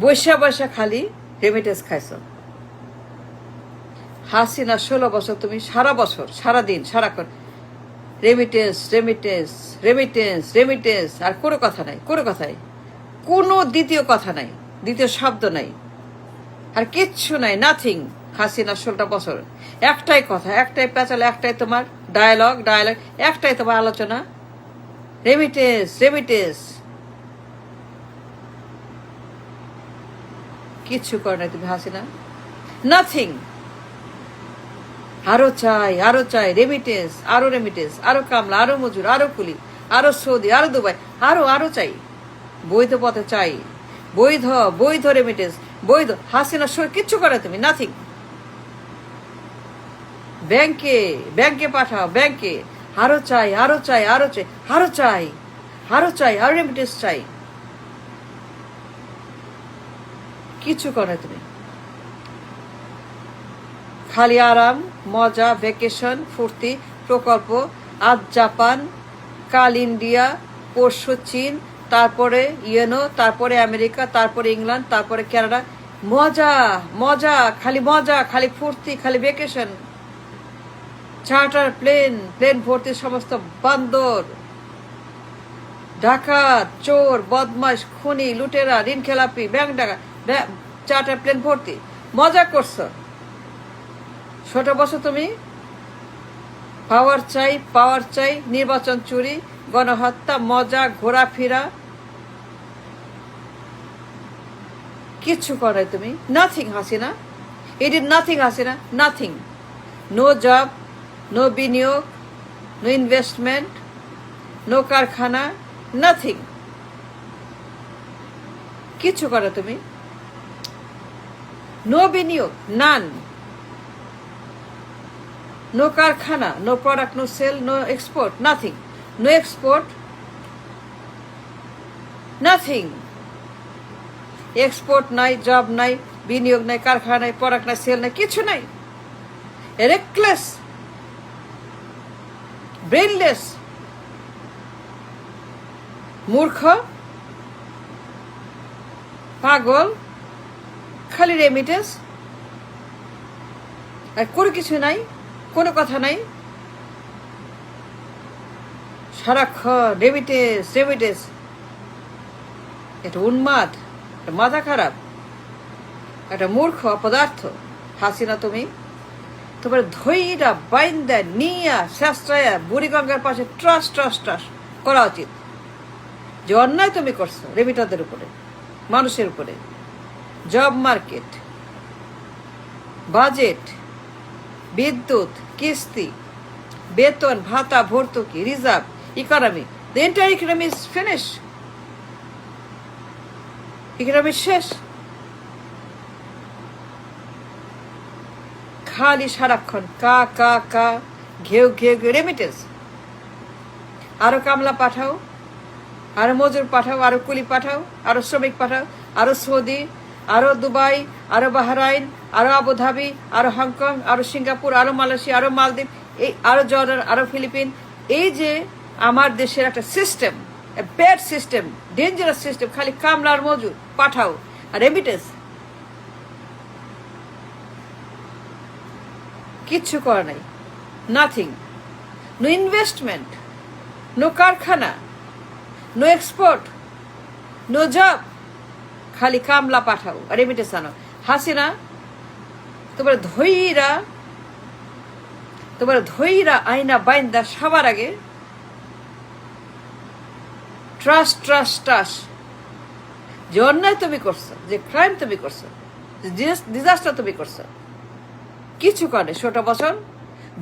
বৈশা বৈশা খালি রেমিটেন্স খাইছ। হাসিনা 16 বছর তুমি সারা বছর সারাদিন সারাক্ষণ রেমিটেন্স রেমিটেন্স রেমিটেন্স রেমিটেন্স, আর কোনো কথা নাই, কোনো কথাই কোনো দ্বিতীয় কথা নাই, দ্বিতীয় শব্দ নাই, আর কিচ্ছু নাই, নাথিং। হাসিনা 16টা বছর একটাই কথা, একটাই পেঁচাল, একটাই তোমার ডায়ালগ, একটাই তোমার আলোচনা, রেমিটেন্স রেমিটেন্স। কিচ্ছু করে নাই তুমি হাসিনা, নাথিং। আরো চাই রেমিটেন্স, আরো রেমিটেন্স, আরো কামলা, আরো মজুর, আরো কুলি, আরো সৌদি, আরো দুবাই, আরো চাই, বৈধ পথে চাই, বৈধ রেমিটেন্স, বৈধ। হাসিনা কিচ্ছু করে তুমি, নাথিং। ব্যাংকে পাঠাও, ব্যাংকে আরো চাই, আরো রেমিটেন্স চাই। কিছু করে তুমি, খালি আরাম, মজা, ভ্যাকেশন, ফুর্তি, প্রকল্প। আজ জাপান, কাল ইন্ডিয়া, পরশু চীন, তারপরে ইউএনও, তারপরে আমেরিকা, তারপরে ইংল্যান্ড, তারপরে কানাডা। মজা, খালি ফুর্তি, খালি ভ্যাকেশন। চার্টার প্লেন ভর্তি সমস্ত বান্দর, ডাকাত, চোর, বদমাশ, খুনি, লুটেরা, ঋণ খেলাপি, ব্যাংক ডাকা, চার্টার প্লেন ভর্তি। মজা করছো 16 বছর তুমি। পাওয়ার চাই, নির্বাচন চুরি, গণহত্যা, মজা, ঘোরাফেরা, কিচ্ছু করে তুমি, nothing Hasina. It is nothing Hasina, nothing. No job, no বিনিয়োগ, নো ইনভেস্টমেন্ট, নো কারখানা, নাথিং। কিচ্ছু করে তুমি, নো বিনিয়োগ, none, no karkhana, no product, no sale, no export, nothing. No export, nothing. Export নাই, জব নাই, বিনিয়োগ নাই, কারখানা নাই, প্রোডাক্ট নাই, সেল নাই, কিছু নাই। রেকলেস, ব্রেনলেস, মূর্খ, পাগল, খালি রেমিটেন্স, আর কোনো কিছু নাই, কোনো কথা নাই। সারাক্ষণ রেমিটেন্স। এটা উন্মাদ, এটা মাথা খারাপ, একটা মূর্খ অপদার্থ হাসিনা তুমি। তোমার ধৈরা বাইন্দা নিয়া শাস্ত্রায়া বুড়িগঙ্গার পাশে ট্রাস করা উচিত। যে অন্যায় তুমি করছো রেমিটারদের উপরে, মানুষের উপরে। জব মার্কেট, বাজেট, বিদ্যুৎ, কিস্তি, বেতন, ভাতা, ভর্তুকি, reserve, economy, the entire economy is finish. Economy শেষ। খালি সারাক্ষণ কা ঘেউ রেমিটেন্স। আরো কামলা পাঠাও, আরো মজুর পাঠাও, আরো কুলি পাঠাও, আরো শ্রমিক পাঠাও, আরো সৌদি, আরো দুবাই, আরো বাহরাইন, আরো আবুধাবি, আরো হংকং, আরো সিঙ্গাপুর, আরো মালয়েশিয়া, আরো মালদ্বীপ, এই আরো জর্ডান, আরো ফিলিপিন। এই যে আমার দেশের একটা system, bad system, dangerous system, খালি কামলার মজুর পাঠাও আর রেমিটেন্স। কিচ্ছু করা নাই, নাথিং। নো ইনভেস্টমেন্ট, নো কারখানা, নো এক্সপোর্ট, নো জব, খালি কামলা পাঠাও আর রেমিটেন্স আনো। হাসিনা তোমার ধৈরা আইনা বাইন্দা সবার আগে ট্রাস্ট। যে অন্যায় তুমি করছো, যে ক্রাইম তুমি করছো, যে ডিজাস্টার তুমি করছো, কিছু করে 16 বছর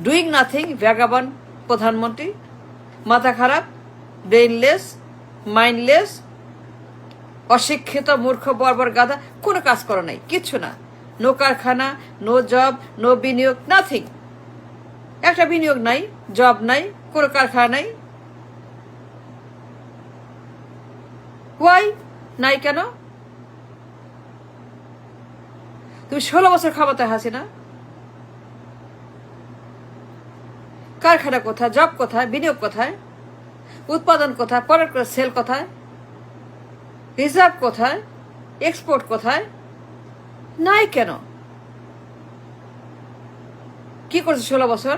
ডুইং নাথিং। ভ্যাগাবন প্রধানমন্ত্রী, মাথা খারাপ, ব্রেইনলেস, মাইন্ডলেস, অশিক্ষিত, মূর্খ, বর্বর, গাধা, কোনো কাজ করো নাই, কিচ্ছু না। নো কারখানা, নো জব, নো বিনিয়োগ, নাথিং। একটা বিনিয়োগ নাই, জব নাই, কোনো কারখানা নাই। ওয়াই নাই কেন? তুমি 16 বছর ক্ষমতায় হাসিনা। কারখানা কোথায়, জব কোথায়, বিনিয়োগ কোথায়, উৎপাদন কোথায়, প্রোডাক্ট সেল কোথায়, রিজার্ভ কোথায়, এক্সপোর্ট কোথায়? নাই কেন? কি করছে 16 বছর?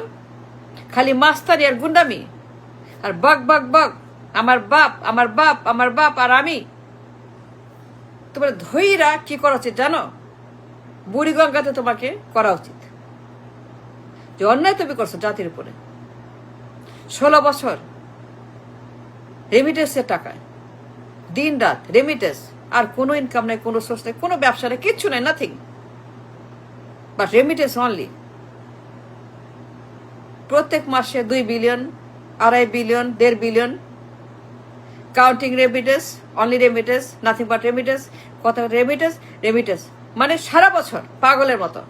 খালি মাস্তানি আর গুন্ডামি আর বক বক বক, আমার বাপ আমার বাপ আমার বাপ আর আমি। তোমার ধৈরা কি করা উচিত জানো? বুড়িগঙ্গাতে তোমাকে করা উচিত। যে অন্যায় তুমি করছো জাতির উপরে। 16 বছর রেমিটেন্সের টাকায়, দিন রাত রেমিটেন্স, আর কোনো ইনকাম নাই, কোনো সোর্স নেই, কোনো ব্যবসা নেই, কিচ্ছু নাই, নাথিং বাট রেমিটেন্স অনলি। প্রত্যেক মাসে 2 billion, 2.5 billion, 1.5 billion, counting remittance, only remittance, nothing but remittance. কত রেমিটেন্স? রেমিটেন্স মানে সারা বছর পাগলের মতো।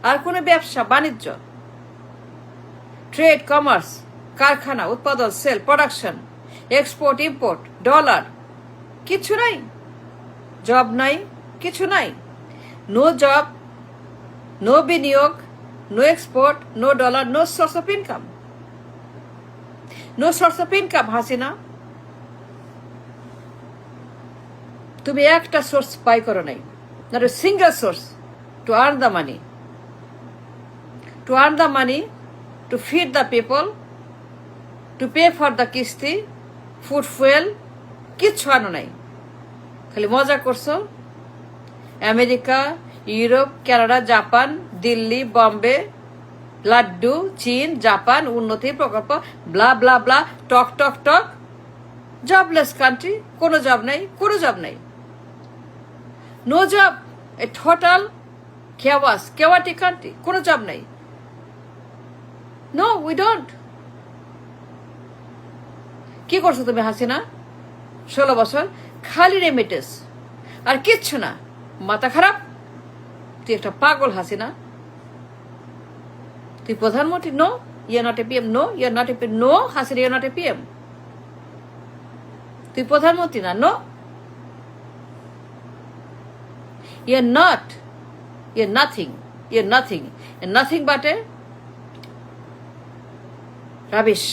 আর কোনো ব্যবসা বাণিজ্য, ট্রেড, কমার্স, কারখানা, উৎপাদন, sale, production, export, import, dollar, কিছু নাই। জব নাই, কিছু নাই। নো জব, নো বিনিয়োগ, no export, no dollar, no source of income. No source of income. Hasina, তুমি একটা সোর্স পাই করো নাই, not a single source to earn the money, to earn the money, to feed the people, to pay for the কিস্তি, food, fuel, কিচ্ছু আনো নাই। খালি মজা করছো। America, Europe, Canada, Japan, Delhi, Bombay, laddu, চীন, জাপান, উন্নতি প্রকল্প, blah blah blah, talk talk talk. Jobless country, কোনো জব নাই, কোনো জব নাই। No job, a total chaos, chaotic country, কোনো জব নাই। No, we don't. কি করছো তুমি হাসিনা? 16 বছর খালি রেমিটেন্স আর কিচ্ছু না। মাথা খারাপ? তুই একটা পাগল হাসিনা। তুই প্রধানমন্ত্রী? No, you not a PM. No, you not a PM. No Hasina, you not a PM. তুই প্রধানমন্ত্রী না। No, you not, you nothing, you nothing, nothing but a rubbish.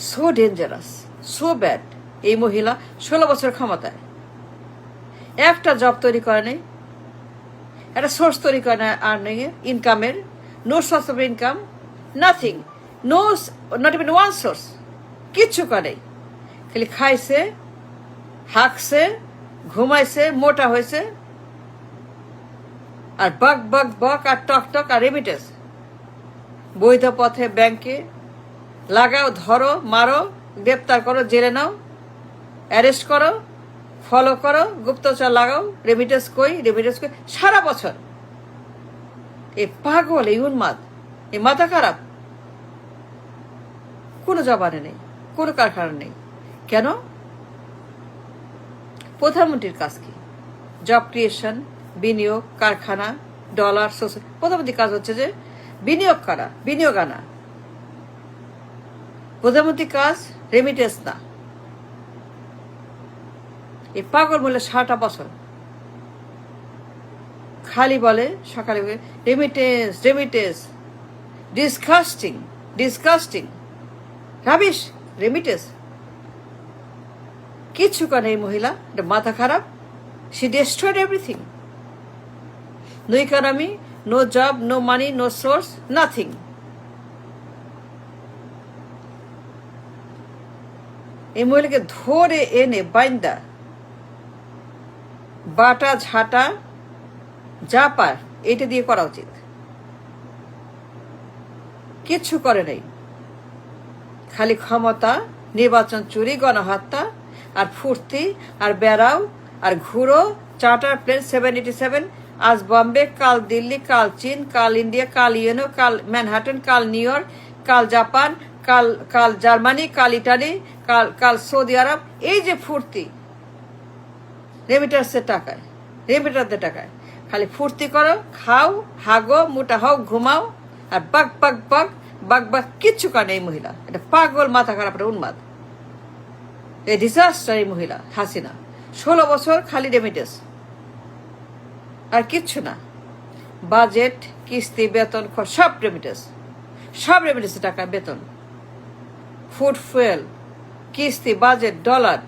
So dangerous, so bad. এই মহিলা 16 বছর ক্ষমতায়, একটা জব তৈরি করে নেই, একটা সোর্স তৈরি করে না আর্নিং এর, ইনকামের। No source of income, nothing, no, not even one source. কিচ্ছু করে, খালি খাইছে, হাঁকছে, ঘুমাইছে, মোটা হয়েছে, আর বক বক বক আর টক টক আর রেমিটেন্স। বৈধ পথে ব্যাংকে লাগাও, ধরো, মারো, গ্রেপ্তার করো, জেলে নাও, অ্যারেস্ট করো, ফলো করো, গুপ্তচর লাগাও, রেমিটেন্স কই, রেমিটেন্স কই, সারা বছর। এই পাগল, এই উন্মাদ, এই মাথা খারাপ। কোনো জবানে নেই, কোনো কারখানা নেই। কেন? প্রধানমন্ত্রীর কাজ কি? জব ক্রিয়েশন, বিনিয়োগ, কারখানা, ডলার, সোর্স। প্রধানমন্ত্রীর কাজ হচ্ছে যে বিনিয়োগ করা, বিনিয়োগ আনা। প্রধানমন্ত্রীর কাজ রেমিটেন্স না। এই পাগল বলে 6টা বছর খালি বলে, সকালে remittance, remittance, disgusting, disgusting, rubbish, remittance. কিচ্ছু করে এই মহিলা, মাথা খারাপ। She destroyed everything. No economy, no job, no money, no source, nothing. এই মহিলাকে ধরে এনে বাইন্দা বাটা ঝাঁটা যা পার এটা দিয়ে করা উচিত। কিচ্ছু করে নাই, খালি ক্ষমতা, নির্বাচন চুরি, গণহত্যা আর ফুর্তি আর বেড়াও আর ঘুরো। চার্টার প্লেন 787, আজ বম্বে, কাল দিল্লি, কাল চীন, কাল ইন্ডিয়া, কাল ইউএনও, কাল ম্যানহাটন, কাল নিউ ইয়র্ক, কাল জাপান, কাল কাল জার্মানি, কাল ইটালি, কাল কাল সৌদি আরব। এই যে ফুর্তি, রেমিটার্সের টাকায়, রেমিটারদের টাকায় খালি ফুর্তি করো, খাও, হাগো, মোটা হও, ঘুমাও আর বাক বাক বাক বাক বাক। কিচ্ছু করে এই মহিলা। এটা পাগল, মাথা খারাপ, উন্মাদ, এই ডিজাস্টার এই মহিলা হাসিনা। 16 বছর খালি রেমিটেন্স আর কিচ্ছু না। বাজেট, কিস্তি, বেতন, সব রেমিটেন্স, সব রেমিটেন্সের টাকা, বেতন, ফুড, ফুয়েল, কিস্তি, বাজেট, ডলার,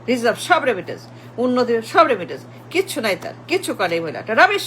রিজার্ভ সব রেমিটেন্স, উন্নতির সব রেমিটেন্স, কিচ্ছু নাই তার, কিচ্ছু করে এই মহিলাটা রাবিশ।